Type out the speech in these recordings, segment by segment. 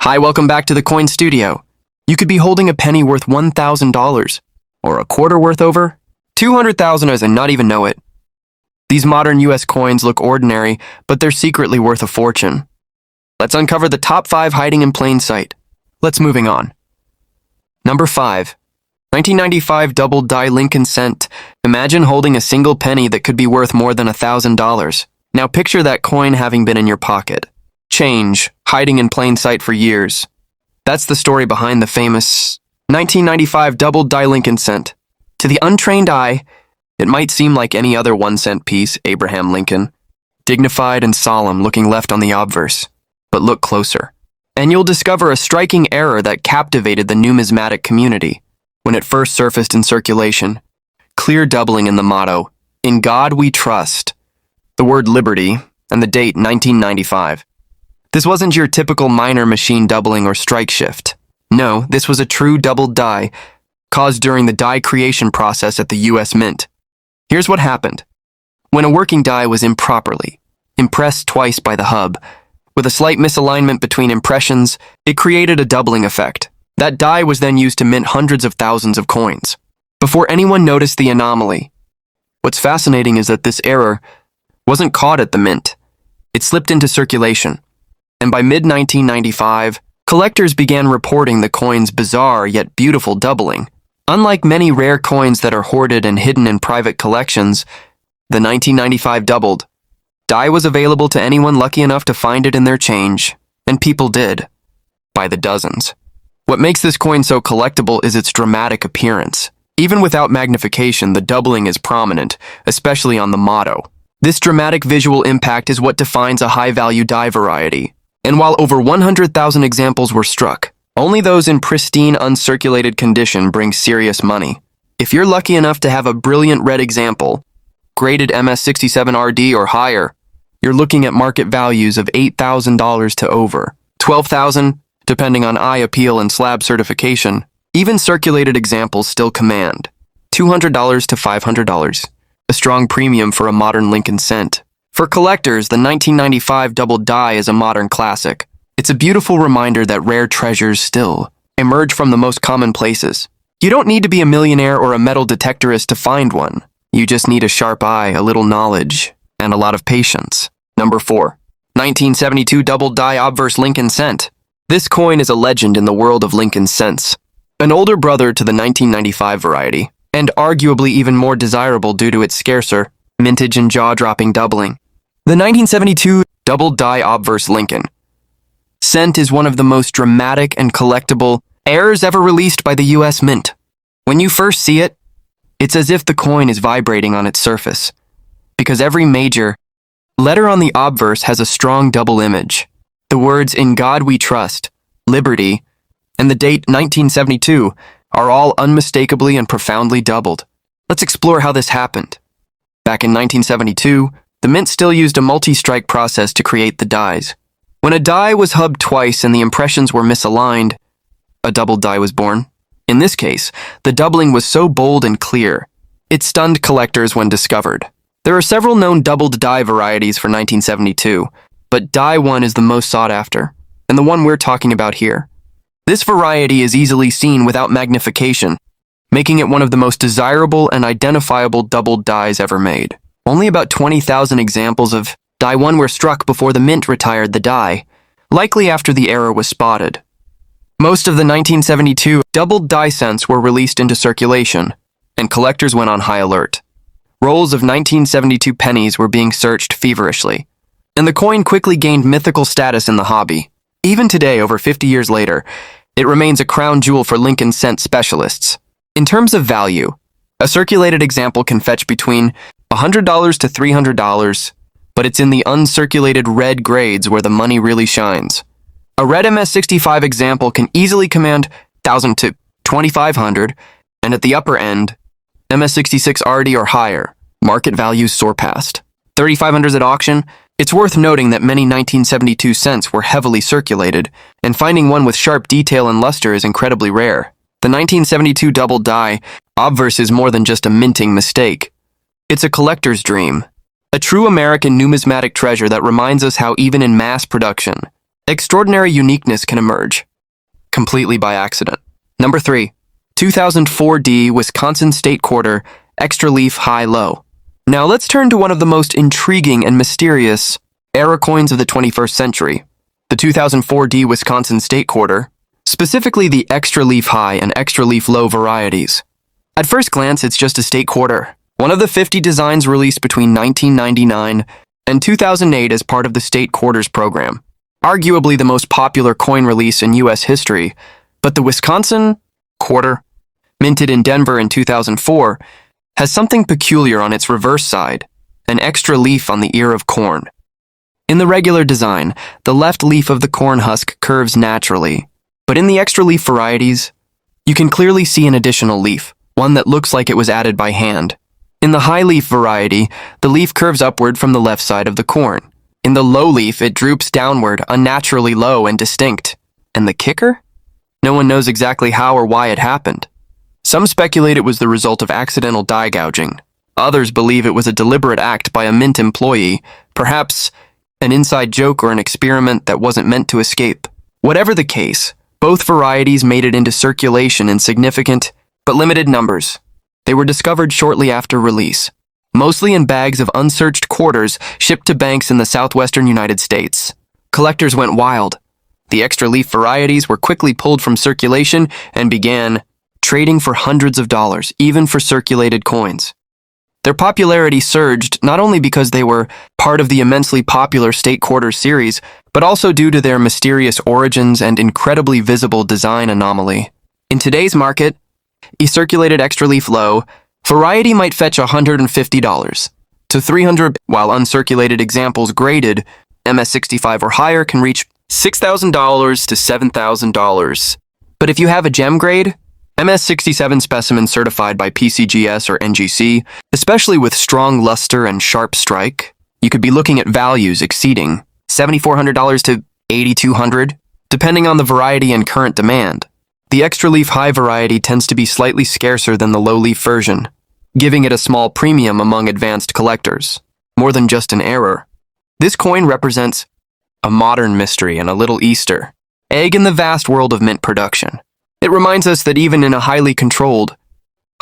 Hi, welcome back to the Coin Studio. You could be holding a penny worth $1,000, or a quarter worth over 200,000 and not even know it. These modern US coins look ordinary, but they're secretly worth a fortune. Let's uncover the top 5 hiding in plain sight. Let's moving on. Number 5. 1995 double die Lincoln cent. Imagine holding a single penny that could be worth more than $1,000. Now picture that coin having been in your pocket. Change, hiding in plain sight for years. That's the story behind the famous 1995 double die Lincoln cent. To the untrained eye, it might seem like any other 1-cent piece, Abraham Lincoln, dignified and solemn, looking left on the obverse. But look closer, and you'll discover a striking error that captivated the numismatic community. When it first surfaced in circulation, clear doubling in the motto, "In God We Trust," the word liberty, and the date 1995. This wasn't your typical minor machine doubling or strike shift. No, this was a true double die, caused during the die creation process at the US Mint. Here's what happened. When a working die was improperly impressed twice by the hub, with a slight misalignment between impressions, it created a doubling effect. That die was then used to mint hundreds of thousands of coins, before anyone noticed the anomaly. What's fascinating is that this error wasn't caught at the mint. It slipped into circulation, and by mid-1995, collectors began reporting the coin's bizarre yet beautiful doubling. Unlike many rare coins that are hoarded and hidden in private collections, the 1995 doubled die was available to anyone lucky enough to find it in their change, and people did, by the dozens. What makes this coin so collectible is its dramatic appearance. Even without magnification, the doubling is prominent, especially on the motto. This dramatic visual impact is what defines a high-value die variety. And while over 100,000 examples were struck, only those in pristine, uncirculated condition bring serious money. If you're lucky enough to have a brilliant red example, graded MS67RD or higher, you're looking at market values of $8,000 to over $12,000, depending on eye appeal and slab certification. Even circulated examples still command $200 to $500, a strong premium for a modern Lincoln cent. For collectors, the 1995 double die is a modern classic. It's a beautiful reminder that rare treasures still emerge from the most common places. You don't need to be a millionaire or a metal detectorist to find one. You just need a sharp eye, a little knowledge, and a lot of patience. Number 4. 1972 double die obverse Lincoln cent. This coin is a legend in the world of Lincoln cents. An older brother to the 1995 variety, and arguably even more desirable due to its scarcer mintage and jaw-dropping doubling. The 1972 double die obverse Lincoln cent is one of the most dramatic and collectible errors ever released by the US Mint. When you first see it, it's as if the coin is vibrating on its surface, because every major letter on the obverse has a strong double image. The words "In God We Trust," "Liberty," and the date 1972 are all unmistakably and profoundly doubled. Let's explore how this happened. Back in 1972, the Mint still used a multi-strike process to create the dies. When a die was hubbed twice and the impressions were misaligned, a double die was born. In this case, the doubling was so bold and clear, it stunned collectors when discovered. There are several known doubled die varieties for 1972, but die 1 is the most sought after, and the one we're talking about here. This variety is easily seen without magnification, making it one of the most desirable and identifiable doubled dies ever made. Only about 20,000 examples of die 1 were struck before the Mint retired the die, likely after the error was spotted. Most of the 1972 doubled die cents were released into circulation, and collectors went on high alert. Rolls of 1972 pennies were being searched feverishly, and the coin quickly gained mythical status in the hobby. Even today, over 50 years later, it remains a crown jewel for Lincoln cent specialists. In terms of value, a circulated example can fetch between $100 to $300, but it's in the uncirculated red grades where the money really shines. A red MS65 example can easily command $1,000 to $2,500, and at the upper end, MS66RD or higher, market values soar past $3,500 at auction. It's worth noting that many 1972 cents were heavily circulated, and finding one with sharp detail and luster is incredibly rare. The 1972 double die obverse is more than just a minting mistake. It's a collector's dream, a true American numismatic treasure that reminds us how even in mass production, extraordinary uniqueness can emerge, completely by accident. Number 3. 2004D Wisconsin State Quarter, Extra Leaf High-Low. Now let's turn to one of the most intriguing and mysterious era coins of the 21st century, the 2004D Wisconsin State Quarter, specifically the Extra Leaf High and Extra Leaf Low varieties. At first glance, it's just a state quarter, one of the 50 designs released between 1999 and 2008 as part of the State Quarters program. Arguably the most popular coin release in U.S. history, but the Wisconsin quarter, minted in Denver in 2004, has something peculiar on its reverse side, an extra leaf on the ear of corn. In the regular design, the left leaf of the corn husk curves naturally, but in the extra leaf varieties, you can clearly see an additional leaf, one that looks like it was added by hand. In the high leaf variety, the leaf curves upward from the left side of the corn. In the low leaf, it droops downward, unnaturally low and distinct. And the kicker? No one knows exactly how or why it happened. Some speculate it was the result of accidental die gouging. Others believe it was a deliberate act by a mint employee, perhaps an inside joke or an experiment that wasn't meant to escape. Whatever the case, both varieties made it into circulation in significant but limited numbers. They were discovered shortly after release, mostly in bags of unsearched quarters shipped to banks in the southwestern United States. Collectors went wild. The extra leaf varieties were quickly pulled from circulation and began trading for hundreds of dollars, even for circulated coins. Their popularity surged not only because they were part of the immensely popular State Quarters series, but also due to their mysterious origins and incredibly visible design anomaly. In today's market, a circulated extra leaf low variety might fetch $150 to $300, while uncirculated examples graded MS65 or higher can reach $6,000 to $7,000. But if you have a gem grade, MS67 specimen certified by PCGS or NGC, especially with strong luster and sharp strike, you could be looking at values exceeding $7,400 to $8,200, depending on the variety and current demand. The extra leaf high variety tends to be slightly scarcer than the low leaf version, giving it a small premium among advanced collectors. More than just an error. This coin represents a modern mystery and a little Easter egg in the vast world of mint production. It reminds us that even in a highly controlled,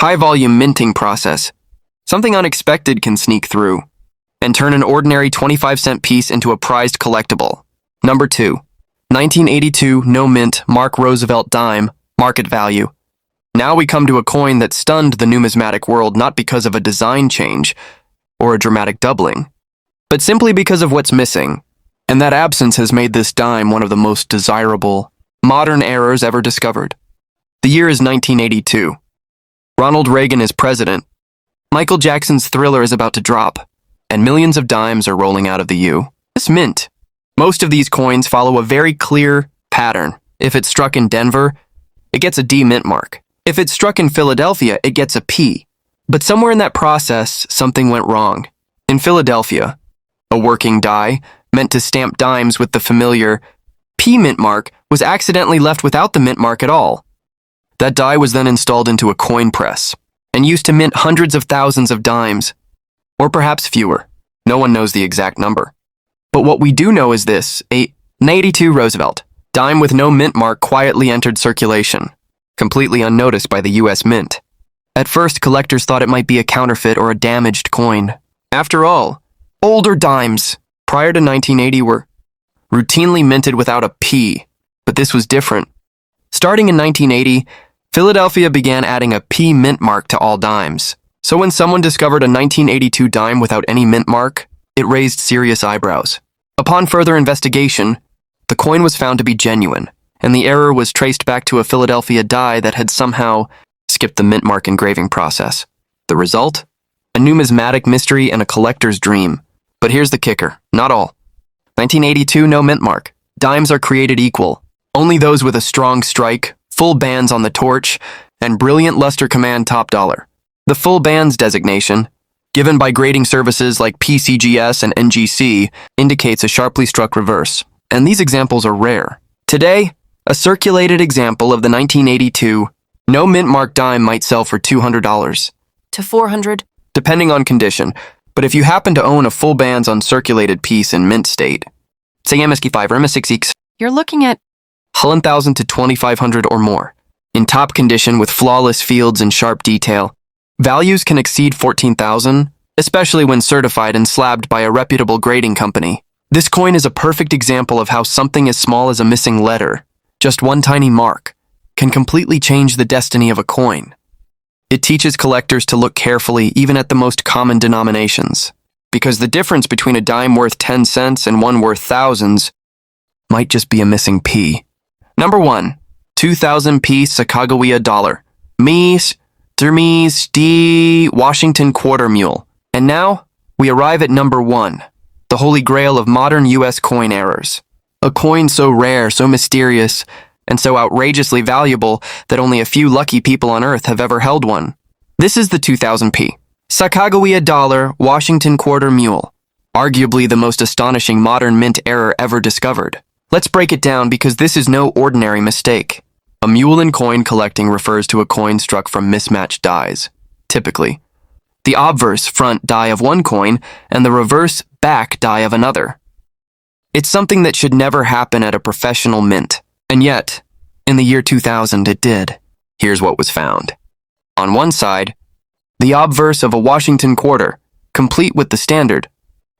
high-volume minting process, something unexpected can sneak through and turn an ordinary 25-cent piece into a prized collectible. Number 2. 1982 no mint Mark Roosevelt dime, market value. Now we come to a coin that stunned the numismatic world not because of a design change or a dramatic doubling, but simply because of what's missing, and that absence has made this dime one of the most desirable modern errors ever discovered. The year is 1982. Ronald Reagan is president. Michael Jackson's Thriller is about to drop, and millions of dimes are rolling out of the U. This mint. Most of these coins follow a very clear pattern. If it's struck in Denver, it gets a D mint mark. If it's struck in Philadelphia, it gets a P. But somewhere in that process, something went wrong. In Philadelphia, a working die, meant to stamp dimes with the familiar P mint mark, was accidentally left without the mint mark at all. That die was then installed into a coin press and used to mint hundreds of thousands of dimes, or perhaps fewer. No one knows the exact number. But what we do know is this: a 1982 Roosevelt dime with no mint mark quietly entered circulation, completely unnoticed by the U.S. Mint. At first, collectors thought it might be a counterfeit or a damaged coin. After all, older dimes prior to 1980 were routinely minted without a P, but this was different. Starting in 1980, Philadelphia began adding a P mint mark to all dimes. So when someone discovered a 1982 dime without any mint mark, it raised serious eyebrows. Upon further investigation, the coin was found to be genuine, and the error was traced back to a Philadelphia die that had somehow skipped the mint mark engraving process. The result? A numismatic mystery and a collector's dream. But here's the kicker: not all. 1982 no mint mark. Dimes are created equal. Only those with a strong strike, full bands on the torch, and brilliant luster command top dollar. The full bands designation, given by grading services like PCGS and NGC, indicates a sharply struck reverse, and these examples are rare. Today, a circulated example of the 1982 no mint mark dime might sell for $200 to $400, depending on condition, but if you happen to own a full bands uncirculated piece in mint state, say MS5 or MS6X, You're looking at 1,000 to 2,500 or more. In top condition with flawless fields and sharp detail, values can exceed 14,000, especially when certified and slabbed by a reputable grading company. This coin is a perfect example of how something as small as a missing letter, just one tiny mark, can completely change the destiny of a coin. It teaches collectors to look carefully even at the most common denominations, because the difference between a dime worth 10 cents and one worth thousands might just be a missing P. Number 1. 2000p Sacagawea Dollar. Mies, Dermies, D. Washington Quarter Mule. And now, we arrive at number 1, the holy grail of modern U.S. coin errors. A coin so rare, so mysterious, and so outrageously valuable that only a few lucky people on Earth have ever held one. This is the 2000p. Sacagawea Dollar, Washington Quarter Mule. Arguably the most astonishing modern mint error ever discovered. Let's break it down because this is no ordinary mistake. A mule in coin collecting refers to a coin struck from mismatched dies, typically the obverse front die of one coin and the reverse back die of another. It's something that should never happen at a professional mint, and yet, in the year 2000 it did. Here's what was found. On one side, the obverse of a Washington quarter, complete with the standard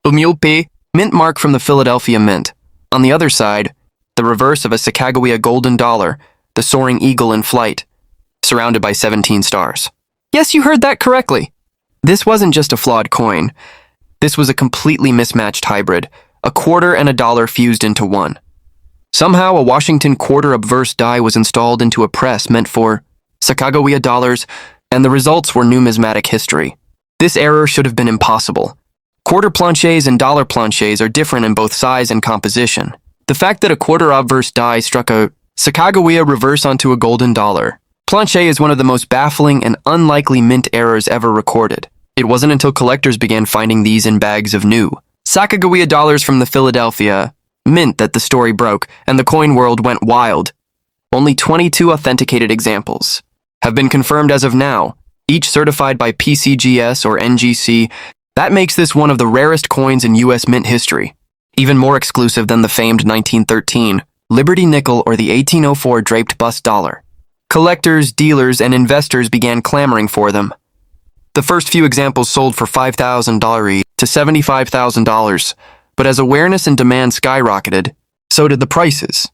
Mule P mint mark from the Philadelphia Mint. On the other side, the reverse of a Sacagawea golden dollar, the soaring eagle in flight, surrounded by 17 stars. Yes, you heard that correctly. This wasn't just a flawed coin. This was a completely mismatched hybrid, a quarter and a dollar fused into one. Somehow, a Washington quarter obverse die was installed into a press meant for Sacagawea dollars, and the results were numismatic history. This error should have been impossible. Quarter planches and dollar planches are different in both size and composition. The fact that a quarter obverse die struck a Sacagawea reverse onto a golden dollar planche is one of the most baffling and unlikely mint errors ever recorded. It wasn't until collectors began finding these in bags of new Sacagawea dollars from the Philadelphia Mint that the story broke, and the coin world went wild. Only 22 authenticated examples have been confirmed as of now, each certified by PCGS or NGC. That makes this one of the rarest coins in U.S. mint history, even more exclusive than the famed 1913 Liberty Nickel or the 1804 draped bust dollar. Collectors, dealers, and investors began clamoring for them. The first few examples sold for $5,000 to $75,000, but as awareness and demand skyrocketed, so did the prices.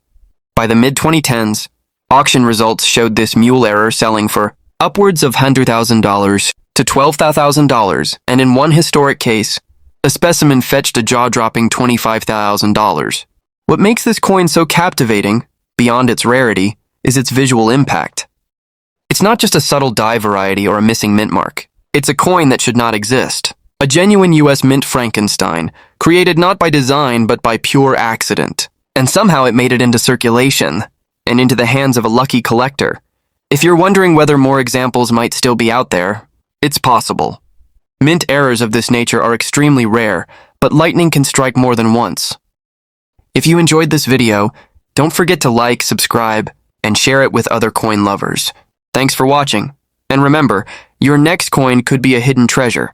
By the mid-2010s, auction results showed this mule error selling for upwards of $100,000 to $12,000, and in one historic case, a specimen fetched a jaw-dropping $25,000. What makes this coin so captivating, beyond its rarity, is its visual impact. It's not just a subtle die variety or a missing mint mark. It's a coin that should not exist. A genuine U.S. mint Frankenstein, created not by design but by pure accident. And somehow it made it into circulation, and into the hands of a lucky collector. If you're wondering whether more examples might still be out there, it's possible. Mint errors of this nature are extremely rare, but lightning can strike more than once. If you enjoyed this video, don't forget to like, subscribe, and share it with other coin lovers. Thanks for watching. And remember, your next coin could be a hidden treasure.